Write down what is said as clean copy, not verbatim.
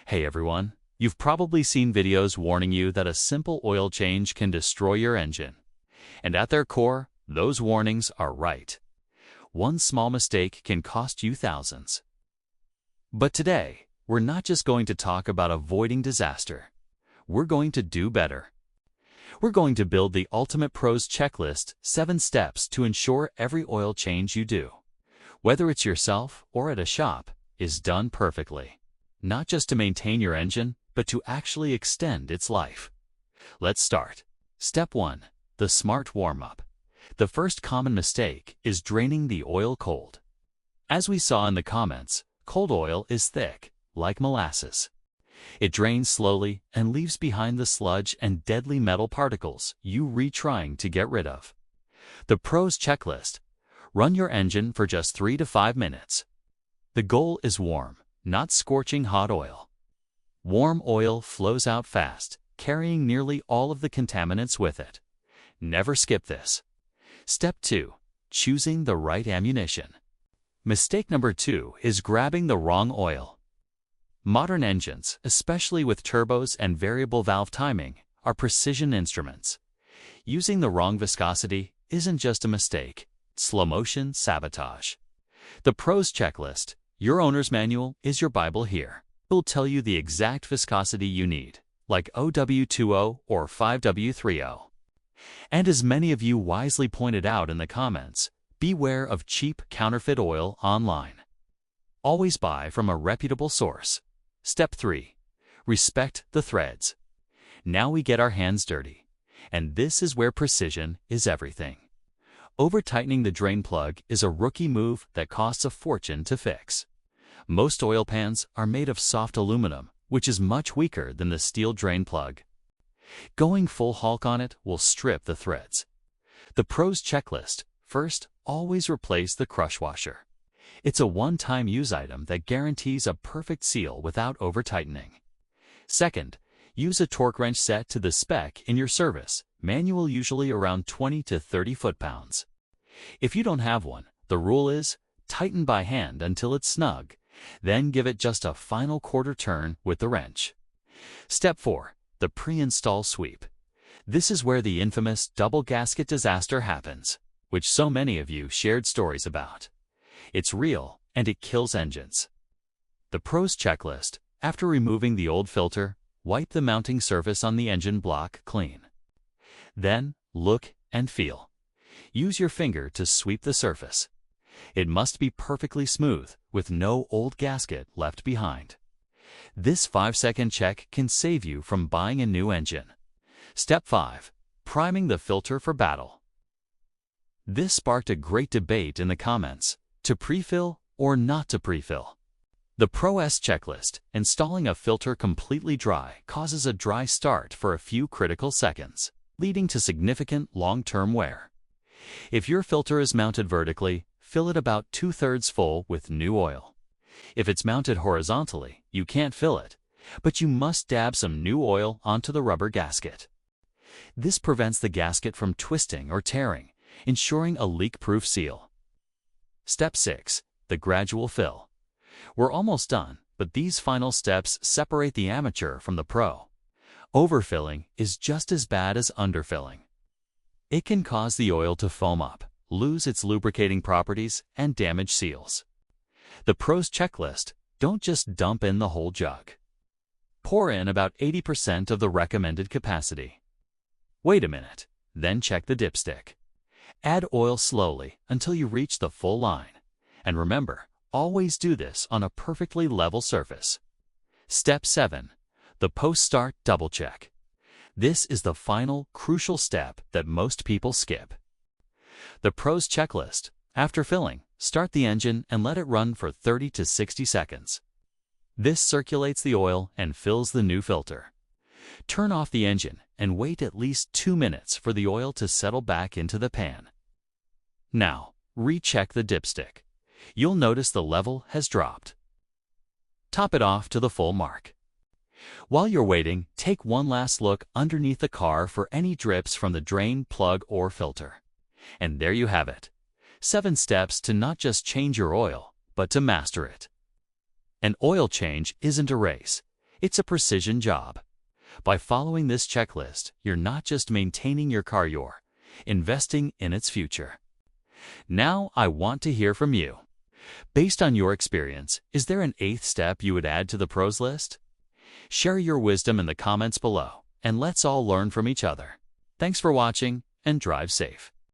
Hey everyone, you've probably seen videos warning you that a simple oil change can destroy your engine. And at their core, those warnings are right. One small mistake can cost you thousands. But today, we're not just going to talk about avoiding disaster. We're going to do better. We're going to build the ultimate pros checklist, 7 steps to ensure every oil change you do, whether it's yourself or at a shop, is done perfectly. Not just to maintain your engine, but to actually extend its life. Let's start. Step 1. The smart warm-up. The first common mistake is draining the oil cold. As we saw in the comments, cold oil is thick, like molasses. It drains slowly and leaves behind the sludge and deadly metal particles you trying to get rid of. The pros checklist. Run your engine for just 3 to 5 minutes. The goal is warm, not scorching hot oil. Warm oil flows out fast, carrying nearly all of the contaminants with it. Never skip this. Step 2. Choosing the right ammunition. Mistake number 2 is grabbing the wrong oil. Modern engines, especially with turbos and variable valve timing, are precision instruments. Using the wrong viscosity isn't just a mistake, it's slow-motion sabotage. The pros checklist, your owner's manual, is your Bible here. It'll tell you the exact viscosity you need, like OW20 or 5W30. And as many of you wisely pointed out in the comments, beware of cheap counterfeit oil online. Always buy from a reputable source. Step 3. Respect the threads. Now we get our hands dirty. And this is where precision is everything. Over-tightening the drain plug is a rookie move that costs a fortune to fix. Most oil pans are made of soft aluminum, which is much weaker than the steel drain plug. Going full Hulk on it will strip the threads. The pros checklist. First, always replace the crush washer. It's a one-time use item that guarantees a perfect seal without over-tightening. Second, use a torque wrench set to the spec in your service manual, usually around 20 to 30 foot-pounds. If you don't have one, the rule is tighten by hand until it's snug, then give it just a final quarter turn with the wrench. Step 4. The pre-install sweep. This is where the infamous double gasket disaster happens, which so many of you shared stories about. It's real, and it kills engines. The pros checklist. After removing the old filter, wipe the mounting surface on the engine block clean. Then, look and feel. Use your finger to sweep the surface. It must be perfectly smooth, with no old gasket left behind. This 5-second check can save you from buying a new engine. Step 5. Priming the filter for battle. This sparked a great debate in the comments. To pre-fill or not to pre-fill? The Pro-S checklist. Installing a filter completely dry causes a dry start for a few critical seconds, leading to significant long-term wear. If your filter is mounted vertically, fill it about 2/3 full with new oil. If it's mounted horizontally, you can't fill it, but you must dab some new oil onto the rubber gasket. This prevents the gasket from twisting or tearing, ensuring a leak-proof seal. Step 6. The gradual fill. We're almost done, but these final steps separate the amateur from the pro. Overfilling is just as bad as underfilling. It can cause the oil to foam up, lose its lubricating properties, and damage seals. The pros checklist. Don't just dump in the whole jug. Pour in about 80% of the recommended capacity. Wait a minute, then check the dipstick. Add oil slowly until you reach the full line. And remember, always do this on a perfectly level surface. Step 7. The post-start double check. This is the final, crucial step that most people skip. The pros checklist. After filling, start the engine and let it run for 30 to 60 seconds. This circulates the oil and fills the new filter. Turn off the engine and wait at least 2 minutes for the oil to settle back into the pan. Now, recheck the dipstick. You'll notice the level has dropped. Top it off to the full mark. While you're waiting, take one last look underneath the car for any drips from the drain, plug, or filter. And there you have it. 7 steps to not just change your oil, but to master it. An oil change isn't a race. It's a precision job. By following this checklist, you're not just maintaining your car, you're investing in its future. Now, I want to hear from you. Based on your experience, is there an 8th step you would add to the pros list? Share your wisdom in the comments below, and let's all learn from each other. Thanks for watching, and drive safe.